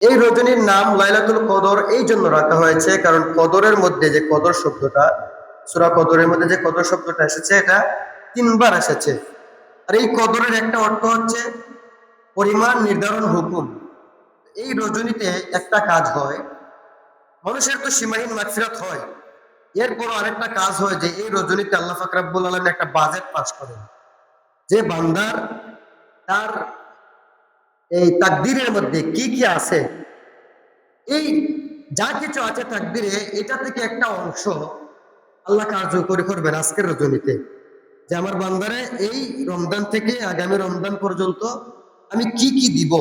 এই রজনীর নাম লাইলাতুল কদর এই জন্য রাখা হয়েছে কারণ কদরের মধ্যে যে কদর শব্দটা, সূরা কদরের মধ্যে যে কদর শব্দটা এসেছে এটা তিনবার এসেছে। আর এই কদরের একটা অর্থ হচ্ছে পরিমাণ নির্ধারণ হুকুম। এই রজনীতে একটা কাজ হয়, মানুষের তো সীমাহীন মাগফিরাত হয়, এরপরও আরেকটা কাজ হয় যে এই রজনীতে আল্লাহ পাক রব্বুল আলামিন একটা বাজেট পাস করেন, যে বান্দার তার এই তাকদীরের মধ্যে কি কি আছে, এই যা কিছু আছে তাকদীরে, এটা থেকে একটা অংশ আল্লাহ কার্যকরী করবেন আজকের রজনীতে। যে আমার বান্দারে এই রমজান থেকে আগামী রমজান পর্যন্ত আমি কি কি দিব,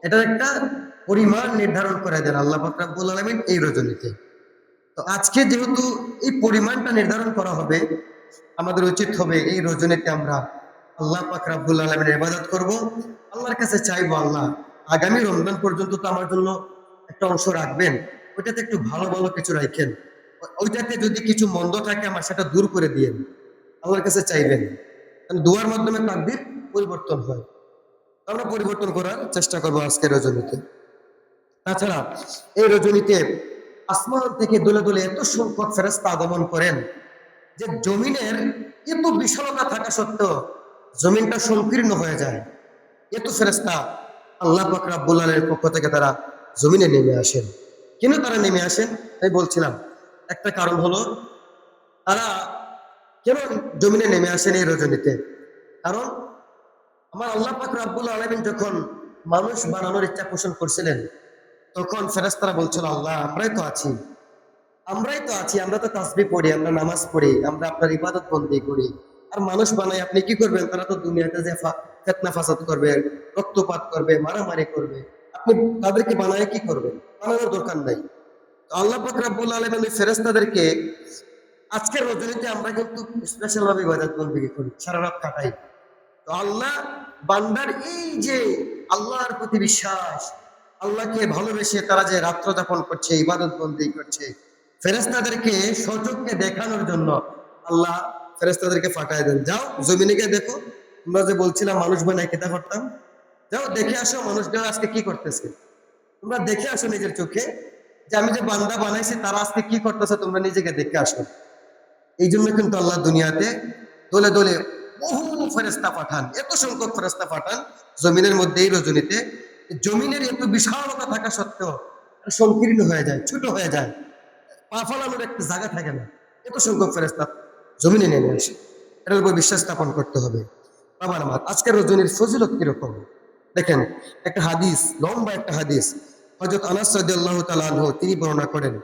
এটার একটা পরিমাণ নির্ধারণ করে দেন আল্লাহ পাক রব্বুল আলামিন এই রজনীতে। তো আজকে যেহেতু এই পরিমাণটা নির্ধারণ করা হবে, আমাদের উচিত হবে এই রজনীতে আমরা আল্লাহ পাক রব্বুল আলামিনের ইবাদত করব। আল্লাহর কাছে চাইবো, আল্লাহ আগামী রমজান পর্যন্ত তো আমার জন্য একটা অংশ রাখবেন, ওইটাতে একটু ভালো ভালো কিছু রাখেন, ওইটাতে যদি কিছু মন্দ থাকে আমার সেটা দূর করে দিয়েন। আল্লাহর কাছে চাইবেন, কারণ দোয়ার মাধ্যমে তাকদীর পরিবর্তন হয়। আমরা পরিবর্তন করার চেষ্টা করবো আজকের রজনীতে। তাছাড়া এই রজনীতে আসমান থেকে দলে দলে এত সংখ্যক ফেরেশতা আগমন করেন যে জমিনের এত বিশালতা থাকা সত্ত্বেও জমিনটা সংকীর্ণ হয়ে যায়। এত ফেরেশতা আল্লাহ পাক রব্বুল আলামিনের পক্ষ থেকে তারা জমিনে নেমে আসেন। কেন তারা নেমে আসেন আমি বলছিলাম, একটা কারণ হলো তারা কেন জমিনে নেমে আসেন এই রজনীতে। কারণ আমার আল্লাহ পাক রব্বুল আলামিন যখন মানুষ বানানোর ইচ্ছা পোষণ করছিলেন, তখন ফেরেশতারা বলছিল, আল্লাহ আমরাই তো আছি, আমরা তো তাসবিহ পড়ি, আমরা নামাজ পড়ি, আমরা আপনার ইবাদত বন্দী করি, আর মানুষ বানাই আপনি কি করবেন? তারা তো দুনিয়াতে যে ফিতনা ফাসাদ করবে, রক্তপাত করবে, মারামারি করবে, আপনি তাদেরকে বানায় কি করবেন? বানানোর দরকার নাই। তো আল্লাহ পাক রব্বুল আলামিন ফেরেশতাদেরকে আজকের রজনীতে আমরা কিন্তু স্পেশাল ভাবে ইবাদত বন্দী করি, সারা রাত কাটাই। তো আল্লাহ বান্দার এই যে আল্লাহর প্রতি বিশ্বাস, আল্লাহকে ভালোবেসে তারা যে রাত্র যাপন করছে, ইবাদত বন্দী করছে, ফেরেশতাদেরকে সচক্ষে দেখানোর জন্য আল্লাহ ফেরেশতাদেরকে পাঠায় দেন, যাও জমিনে গিয়ে দেখো, তোমরা যে বলছিলাম মানুষ বানায় কেতা করতাম, যাও দেখে আসো মানুষরা আজকে কি করতেছে। তোমরা দেখে আসো নিজের চোখে যে আমি যে বান্দা বানাইছি তারা আজকে কি করতেছে, তোমরা নিজেকে দেখে আসো। এই জন্য কিন্তু আল্লাহ দুনিয়াতে দলে দলে বহু ফেরেশতা পাঠান, এত সংখ্যক ফেরেশতা পাঠান জমিনের মধ্যে এই রজনীতে। জমিনের এত বিশালতা থাকা সত্ত্বেও সংকীর্ণ হয়ে যায়, ছোট হয়ে যায়, পা ফলানোর একটা জায়গা থাকে না, এত সংখ্যক ফেরেশতা জমিনে নেমে আসে। এটার উপর বিশ্বাস স্থাপন করতে হবে। বাবার আমার আজকের রজনীর ফজিলত কিরকম দেখেন, একটা হাদিস, লম্বা একটা হাদিস, হযরত আনাস রাদিয়াল্লাহু তাআলা আনহু তিনি বর্ণনা করেন,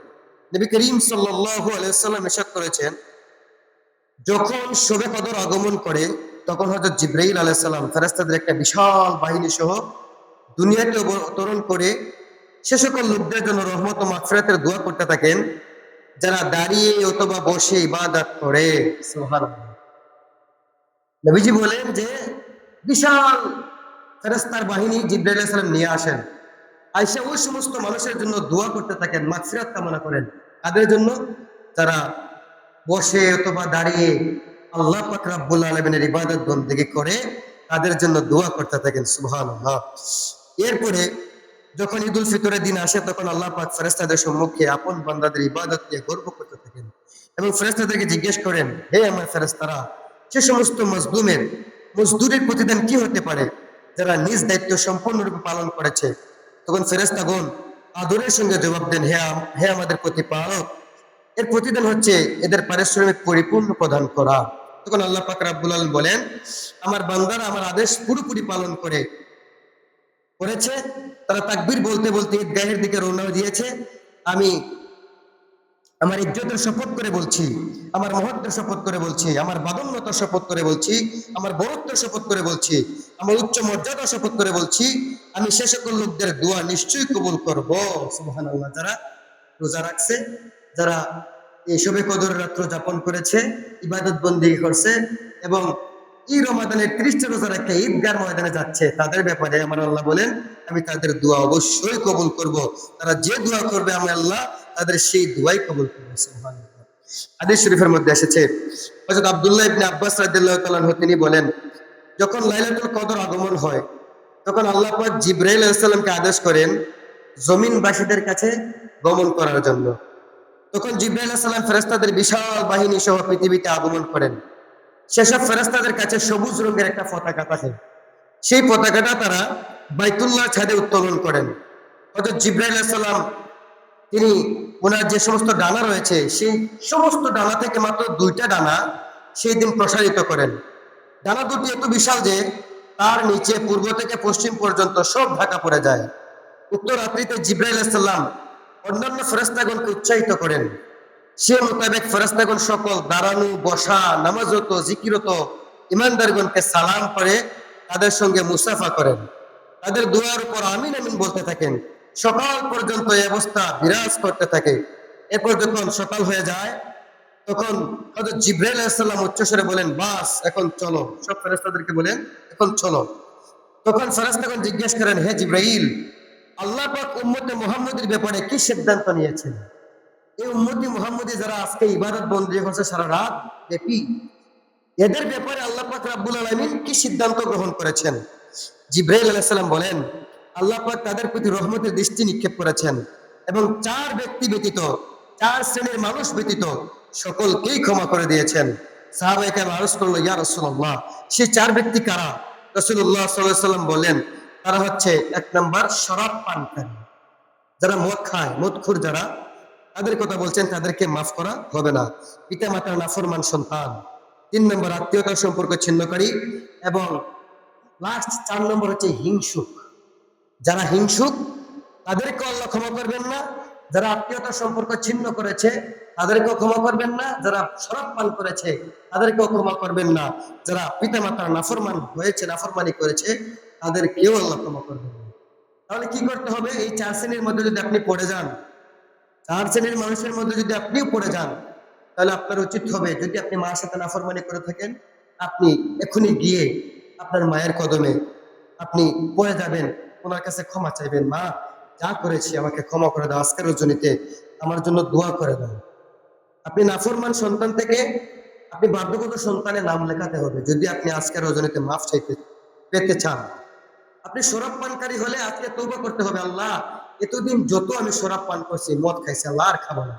নবী করিম সাল্লাল্লাহু আলাইহি ওয়াসাল্লাম ইরশাদ করেছেন, যখন শবে কদর আগমন করে তখন হযরত জিবরাইল আলাইহিস সালাম ফেরেশতাদের একটা বিশাল বাহিনী সহ দুনিয়াকে অবতরণ করে সে সকল লোকদের জন্য রহমত ও মাগফিরাতের দোয়া করতে থাকেন যারা দাঁড়িয়ে অথবা বসে ইবাদত করে। সুবহানাল্লাহ। নবীজি বলেন যে বিশাল ফেরেশতার বাহিনী জিবরাইল আলাইহিস সালাম নিয়ে আসেন, আয়েশা ওই সমস্ত মানুষের জন্য দোয়া করতে থাকেন, মাগফিরাত কামনা করেন। তাদের জন্য যারা বসে অথবা দাঁড়িয়ে আল্লাহ পাক রব্বুল আলামিনের ইবাদত বন্দেগী করে, তাদের জন্য দোয়া করতে থাকেন। সুবহানাল্লাহ। এরপরে যখন ঈদুল ফিতরের দিন আসে তখন আল্লাহ পাক ফেরেশতাদের সম্মুখে আপন বান্দাদের ইবাদত নিয়ে গর্ব করতে থাকেন এবং ফেরেশতাদেরকে জিজ্ঞেস করেন, হে আমার ফেরেশতারা, সে সমস্ত মজলুমের মজদুরের প্রতিদান কি হতে পারে যারা নিজ দায়িত্ব সম্পূর্ণরূপে পালন করেছে? তখন ফেরেশতাগণ আদরের সঙ্গে জবাব দেন, হে আমাদের প্রতিপালক, এর প্রতিদান হচ্ছে এদের পারিশ্রমিক পরিপূর্ণ প্রদান করা। তখন আল্লাহ পাক রব্বুল আলামিন বলেন, আমার বান্দারা আমার আদেশ পুরোপুরি পালন করেছে, তারা তাকবীর বলতে বলতে ঈদগাহের দিকে রওনা দিয়েছে। আমি আমার ইজ্জতের শপথ করে বলছি, আমার মহত্বের শপথ করে বলছি, আমার বাদন্যতার শপথ করে বলছি, আমার বরত্বের শপথ করে বলছি, আমার উচ্চ মর্যাদার শপথ করে বলছি, আমি সে সকল লোকদের দোয়া নিশ্চয়ই কবুল করব। সুবহানাল্লাহ। যারা রোজা রাখছে, যারা এই শবে কদর রাত্র যাপন করেছে, ইবাদত বন্দেগী করছে এবং এই রমাদানের 30টা রোজা রেখে ঈদগার ময়দানে যাচ্ছে, তাদের ব্যাপারে আমার আল্লাহ বলেন আমি তাদের দোয়া অবশ্যই কবুল করব। তারা যে দোয়া করবে আমি আল্লাহ তাদের সেই দোয়াই কবুল করবো। সুবহানাল্লাহ। হাদিস শরীফের মধ্যে এসেছে, হযরত আব্দুল্লাহ ইবনে আব্বাস রাদিয়াল্লাহু তাআলা আনহু তিনি বলেন, যখন লাইলাতুল কদর আগমন হয় তখন আল্লাহ পাক জিবরাইল আলাইহিস সালামকে আদেশ করেন জমিনবাসীদের কাছে গমন করার জন্য। তখন জিবরাইল আলাইহিস সালাম ফেরেশতাদের বিশাল বাহিনী সহ পৃথিবীতে আগমন করেন। সেসব ফেরেশতাদের কাছে সবুজ রঙের একটা পতাকা থাকে। সেই পতাকাটা তারা বাইতুল্লাহ ছাদে উত্তোলন করেন। হযরত জিবরাইল আলাইহিস সালাম তিনি ওনার যে সমস্ত ডানা রয়েছে সেই সমস্ত ডানা থেকে মাত্র 2টা ডানা সেই দিন প্রসারিত করেন। ডানা দুটি এত বিশাল যে তার নিচে পূর্ব থেকে পশ্চিম পর্যন্ত সব ঢাকা পড়ে যায়। উক্ত রাত্রিতে জিবরাইল আলাইহিস সালাম অন্যান্য ফেরেশতাগণকে উৎসাহিত করেন। সে মোতাবেক ফেরেশতাগণ সকল দাঁড়ানো, বসা, নামাজরত, জিকিরত ইমানদারগণকে সালাম করে তাদের সঙ্গে মুসাফা করেন। তাদের দোয়ার উপর আমিন আমিন বলতে থাকেন। সকাল পর্যন্ত এই অবস্থা বিরাজ করতে থাকে। এরপর যখন সকাল হয়ে যায় তখন হযরত জিবরাইল আলাইহিস সালাম উচ্চস্বরে বলেন, বাস এখন চলো। সব ফেরেশতাদেরকে বলেন, এখন চলো। তখন ফেরেশতাগণ জিজ্ঞেস করেন, হে জিবরাইল, আল্লাহ পাক উম্মতে মুহাম্মদের ব্যাপারে কি সিদ্ধান্ত নিয়েছেন? এই উম্মতি মুহাম্মদী যারা আজকে ইবাদত বন্দী করছে সারা রাত ব্যাপী, এদের ব্যাপারে আল্লাহ পাক রব্বুল আলামিন কি সিদ্ধান্ত গ্রহণ করেছেন? জিবরাইল আলাইহিস সালাম বলেন, আল্লাহ পাক তাদের প্রতি রহমতের দৃষ্টি নিক্ষেপ করেছেন এবং 4 ব্যক্তি ব্যতীত, 4 শ্রেণীর মানুষ ব্যতীত সকলকেই ক্ষমা করে দিয়েছেন। সাহাবায়ে কেরাম আরজ করলো, ইয়া রাসূলুল্লাহ, সেই 4 ব্যক্তি কারা? রাসূলুল্লাহ সাল্লাল্লাহু আলাইহি ওয়াসাল্লাম বললেন, তারা হচ্ছে 1 নাম্বার শরাব পানকারী, যারা মদ খায়, মদখোর যারা, তাদের কথা বলছেন, তাদেরকে মাফ করা হবে না। পিতা মাতার নাফরমান সন্তান। 3 নম্বর আত্মীয়তার সম্পর্ক ছিন্নকারী এবং লাস্ট 4 নম্বর হচ্ছে হিংসুক। যারা হিংসুক তাদেরকে আল্লাহ ক্ষমা করবেন না। যারা আত্মীয়তার সম্পর্ক ছিন্ন করেছে তাদেরকেও ক্ষমা করবেন না। যারা শরাব পান করেছে তাদেরকেও ক্ষমা করবেন না। যারা পিতা মাতার নাফরমান হয়েছে, নাফরমানি করেছে, তাদেরকেও আল্লাহ ক্ষমা করবেন না। তাহলে কি করতে হবে? এই 4 শ্রেণীর মধ্যে যদি আপনি পড়ে যান, 4 শ্রেণীর মানুষের মধ্যে যদি আপনিও পড়ে যান, তাহলে আপনার উচিত হবে, যদি আপনি মার সাথে নাফরমানি করে থাকেন, আপনি এখনই গিয়ে আপনার মায়ের কদমে আপনি পড়ে যাবেন, ওনার কাছে ক্ষমা চাইবেন, মা যা করেছি আমাকে ক্ষমা করে দাও, আজকের রজনীতে আমার জন্য দোয়া করে দাও। আপনি নাফরমান সন্তান থেকে আপনি বাধ্যগত সন্তানের নাম লেখাতে হবে, যদি আপনি আজকের রজনীতে মাফ চাইতে পেতে চান। আপনি শরাব পানকারী হলে আজকে তওবা করতে হবে, আল্লাহ এতদিন যত আমি শরাব পান করছি, মদ খাইছি, আল্লাহ আর খাবো না,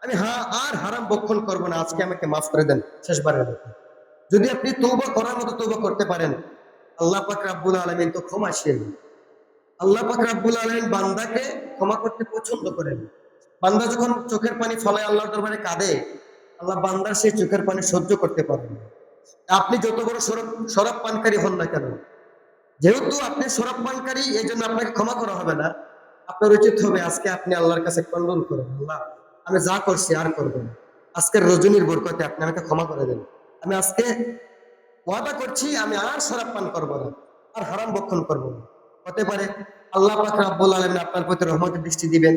আমি আর হারাম বক্ষণ করবো না, আজকে আমাকে মাফ করে দেন শেষবারের মতো। যদি আপনি তওবা করার মতো তওবা করতে পারেন, আল্লাহ পাক রব্বুল আলামিন তো ক্ষমাশীল। আল্লাহ পাক রব্বুল আলামিন বান্দাকে ক্ষমা করতে পছন্দ করেন। বান্দা যখন চোখের পানি ফলায় আল্লাহর দরবারে কাঁদে, আল্লাহ বান্দার সেই চোখের পানি সহ্য করতে পারেন না। আপনি যত বড় শরাব পানকারী হন না কেন, যেহেতু আপনি শরাব পানকারী, এই জন্য আপনাকে ক্ষমা করা হবে না। আপনার উচিত হবে আজকে আপনি আল্লাহর কাছে কন্ডন করেন, আল্লাহ আমি যা করছি আর করবো না, আজকের রজনীর বরকতে আপনি আমাকে ক্ষমা করে দেন। আমি আজকে ওয়াদা করছি আমি আর শরাব পান করবো না, আর হারাম বক্ষণ করবো না। হতে পারে আল্লাহ পাক রব্বুল আলামিন আপনার প্রতি রহমতের দৃষ্টি দিবেন,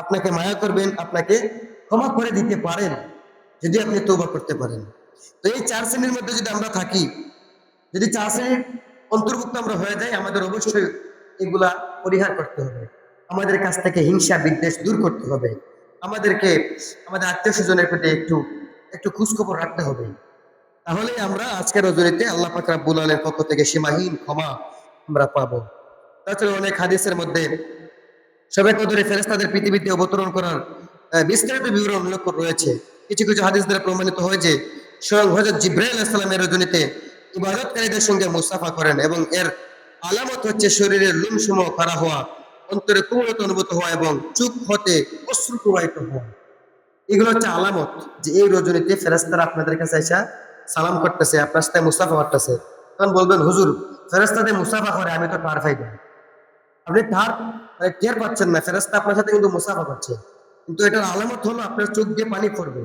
আপনাকে মায়া করবেন, আপনাকে ক্ষমা করে দিতে পারেন যদি আপনি তওবা করতে পারেন। তো এই 4 শ্রেণীর মধ্যে যদি আমরা থাকি, যদি 4 শ্রেণীর অন্তর্ভুক্ত আমরা হয়ে যাই, আমাদের অবশ্যই এগুলা পরিহার করতে হবে। আমাদের কাছ থেকে হিংসা বিদ্বেষ দূর করতে হবে। আমাদেরকে আমাদের আত্মীয় স্বজনের প্রতি একটু একটু খোঁজখবর রাখতে হবে। তাহলে আমরা আজকের রজনীতে আল্লাহ পাক রব্বুল আলামিনের পক্ষ থেকে সীমাহীন ক্ষমা আমরা পাবো। তাছাড়া অনেক হাদিসের মধ্যে শবে কদরে ফেরেশতাদের পৃথিবীতে অবতরণ করার বিস্তারিত বিবরণ উল্লেখ রয়েছে। কিছু কিছু হাদিস দ্বারা প্রমাণিত হয় যে স্বয়ং হযরত জিবরাইল আলাইহিস সালামের রজনীতে ইবাদতকারীদের সঙ্গে মুসাফা করেন এবং এর আলামত হচ্ছে শরীরের লোমসমূহ খাড়া হওয়া, অন্তরে কোমলতা অনুভূত হওয়া এবং চোখ হতে অশ্রু প্রবাহিত হওয়া। এগুলো হচ্ছে আলামত যে এই রজনীতে ফেরেশতারা আপনাদের কাছে এসে সালাম করতেছে, আপনার সাথে মুসাফা করতেছে। তখন বলবেন, হুজুর ফেরেশতাদের মুসাফা করে আমি তো টার পাই না। আপনি তার টের পাচ্ছেন না, ফেরেশতা আপনার সাথে কিন্তু মুসাফা করছে, কিন্তু এটার আলামত হলো আপনার চোখ দিয়ে পানি পড়বে,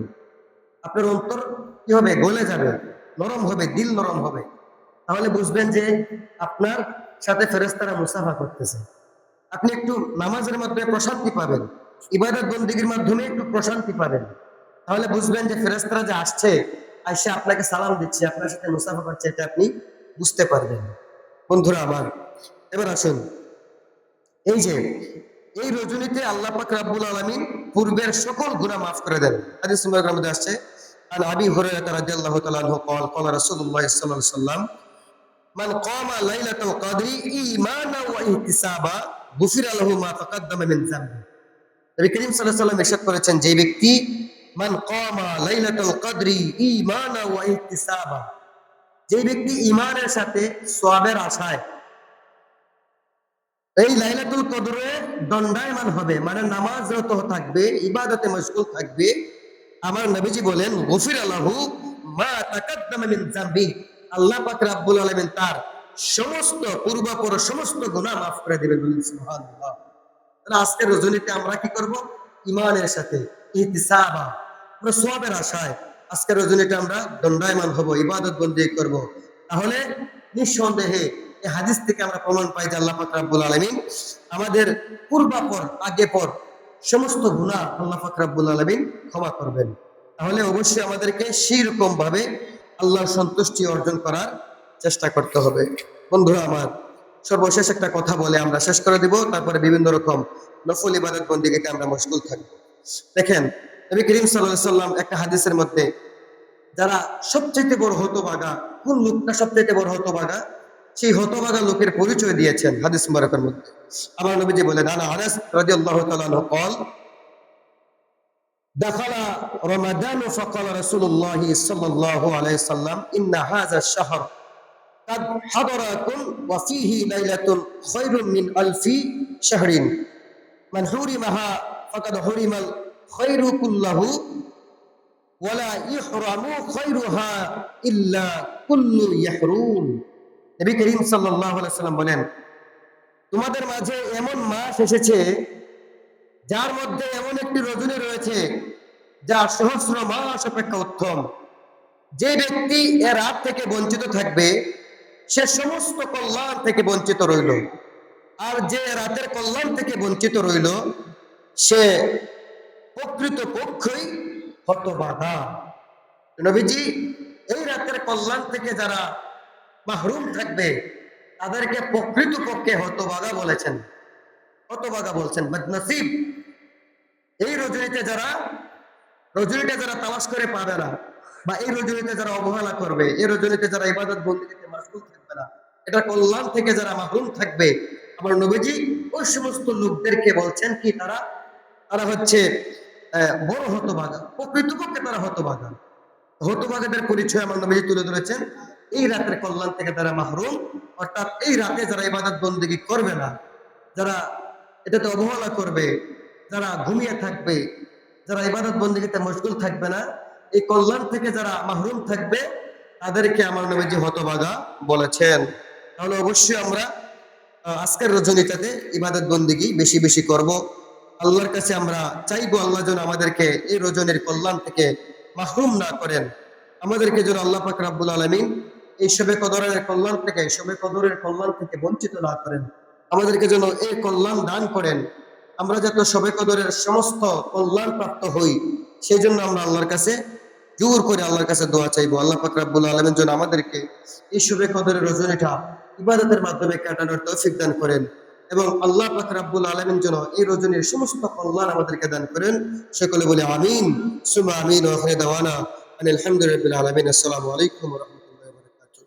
আপনার অন্তর কি হবে, গলে যাবে, নরম হবে, দিল নরম হবে। তাহলে বুঝবেন যে আপনার সাথে ফেরেশতারা মুসাফা করতেছে। আপনি একটু নামাজের মাধ্যমে প্রশান্তি পাবেন, ইবাদত বন্দেগীর মাধ্যমে একটু প্রশান্তি পাবেন। তাহলে বুঝবেন যে ফেরেশতারা যে আসছে, আইসে আপনাকে সালাম দিচ্ছে, আপনার সাথে মুসাফা করছে, এটা আপনি বুঝতে পারবেন। বন্ধুরা আমার, এবার আসুন, এই যে এই রজনীতে আল্লাহ পাক রব্বুল আলামিন পূর্বের সকল গুনাহ মাফ করে দেন। হাদিস মুবারকের মধ্যে আসছে, আন আবি হুরায়রা রাদিয়াল্লাহু তাআলা আনহু قال قال রাসূলুল্লাহ সাল্লাল্লাহু আলাইহি ওয়াসাল্লাম মান কামা লাইলাতুল কদরি ঈমানান ওয়া ইহতিসাবা গুফিরা লাহু মা তাকাদ্দামা মিন যামবি। নবী করিম সাল্লাল্লাহু আলাইহি ওয়াসাল্লাম ইরশাদ করেছেন, যে ব্যক্তি মান কামা লাইলাতুল কদরি ঈমানা ওয়া ইহতিসাবা, যে ব্যক্তি ঈমানের সাথে সওয়াবের আশায় এই লাইলাতুল কদরে দণ্ডায়মান হবে, মানে নামাজরত থাকবে, ইবাদতে মশগুল থাকবে, আমার নবীজি বলেন গফিরা লাহু মা তাকাদ্দামা মিন যামবি, আল্লাহ পাক রব্বুল আলামিন তার সমস্ত পূর্বাপর সমস্ত গুনাহ মাফ করে দিবেন। বলেন সুবহানাল্লাহ। তাহলে আজকের রজনীতে আমরা কি করব? ঈমানের সাথে ইহতিসাবা, আমরা সওয়াবের আশায় আজকের রজনীতে আমরা দণ্ডায়মান হব, ইবাদত বন্দেগী করব। তাহলে নিঃসন্দেহে এই হাদিস থেকে আমরা প্রমাণ পাই যে আল্লাহ পাক রব্বুল আলামিন আমাদের পূর্বাপর আগে পর সমস্ত গুনাহ আল্লাহ পাক রব্বুল আলামিন ক্ষমা করবেন। তাহলে অবশ্যই আমাদেরকে সেই রকম ভাবে আল্লাহর সন্তুষ্টি অর্জন করার চেষ্টা করতে হবে। বন্ধুরা আমার, সর্বশেষ একটা কথা বলে আমরা শেষ করে দিব, তারপরে বিভিন্ন রকম নফল ইবাদত বন্দেগীতে আমরা মশগুল থাকবো। দেখেন, নবী করিম সাল্লাল্লাহু আলাইহি ওয়াসাল্লাম একটা হাদিসের মধ্যে যারা সবচেয়ে বড় হতভাগা, কোন লোকটা সবচেয়ে বড় হতভাগা, সেই হতভাগা লোকের পরিচয় দিয়েছেন হাদিস মুবারকের মধ্যে। আমার নবীজি বলেন, আনা আনাস রাদিয়াল্লাহু তাআলা আনহু قال دخل رمضان فقال رسول الله صلى الله عليه وسلم إن هذا الشهر قد حضركم وفيه ليلة خير من ألف شهر من حرمها فقد حرم الخير كله ولا يحرم خيرها إلا كل يحرم। নবী করিম সাল্লাল্লাহু আলাইহি ওয়াসাল্লাম বলেন, তোমাদের মাঝে এমন মাস এসেছে যার মধ্যে এমন একটি রজনী রয়েছে যা সহস্র মাস অপেক্ষা উত্তম। যে ব্যক্তি এ রাত থেকে বঞ্চিত থাকবে সে সমস্ত কল্যাণ থেকে বঞ্চিত রইল, আর যে রাতের কল্যাণ থেকে বঞ্চিত রইল সে প্রকৃত পক্ষই হতভাগা। নবীজি এই রাতের কল্যাণ থেকে যারা মাহরুম থাকবে তাদেরকে প্রকৃত পক্ষে হতভাগা বলেছেন, হতভাগা বলছেন, বদনসিব। এই রজনীতে যারা তালাশ করে পাবে না, বা এই রজনীতে যারা অবহেলা করবে, এই রজনীতে যারা ইবাদত বন্দেগীতে মাশগুল থাকবে না, এটা কল্যাণ থেকে যারা মাহরুম থাকবে, আমার নবীজি ওই সমস্ত লোকদেরকে বলছেন কি, তারা হচ্ছে বড় হতভাগা, প্রকৃতপক্ষে তারা হতভাগা। হতভাগাদের পরিচয় আমার নবীজি তুলে ধরেছেন, এই রাতের কল্যাণ থেকে তারা মাহরুম, অর্থাৎ এই রাতে যারা ইবাদত বন্দেগী করবে না, যারা এটাতে অবহেলা করবে, যারা ঘুমিয়ে থাকবে, যারা ইবাদত বন্দেগীতে মশগুল থাকবে না, এই কল্যাণ থেকে যারা মাহরুম থাকবে তাদেরকে আমার নবীজি হতভাগা বলেছেন। তাহলে অবশ্যই আমরা আজকের রজনীটাতে ইবাদত বন্দেগী বেশি বেশি করব। আল্লাহর কাছে আমরা চাইবো আল্লাহ যেন আমাদেরকে এই রজনীর কল্যাণ থেকে মাহরুম না করেন, আমাদেরকে যেন আল্লাহ পাক রব্বুল আলামিন এই শবে কদরের কল্যাণ থেকে বঞ্চিত না করেন, আমাদেরকে যেন এই কল্যাণ দান করেন। আমরা যাতে শবে কদরের সমস্ত কল্যাণ প্রাপ্ত হই, সেই জন্য আমরা আল্লাহর কাছে জোর করে আল্লাহর কাছে দোয়া চাইবো। আল্লাহ পাক রব্বুল আলামিন যেন আমাদেরকে এই শবে কদরের রজনীটা ইবাদতের মাধ্যমে কাটানোর তৌফিক দান করেন, এবং আল্লাহ পাক রব্বুল আলামিন যেন এই রজনীর সমস্ত কল্যাণ আমাদেরকে দান করেন। সকলে বলে আমিন, সুমা আমিন। ওয়া আখিরু দাওয়ানা আলহামদুলিল্লাহি রাব্বিল আলামিন। আসসালামু আলাইকুম ওয়া রাহমাতুল্লাহি ওয়া বারাকাতুহু।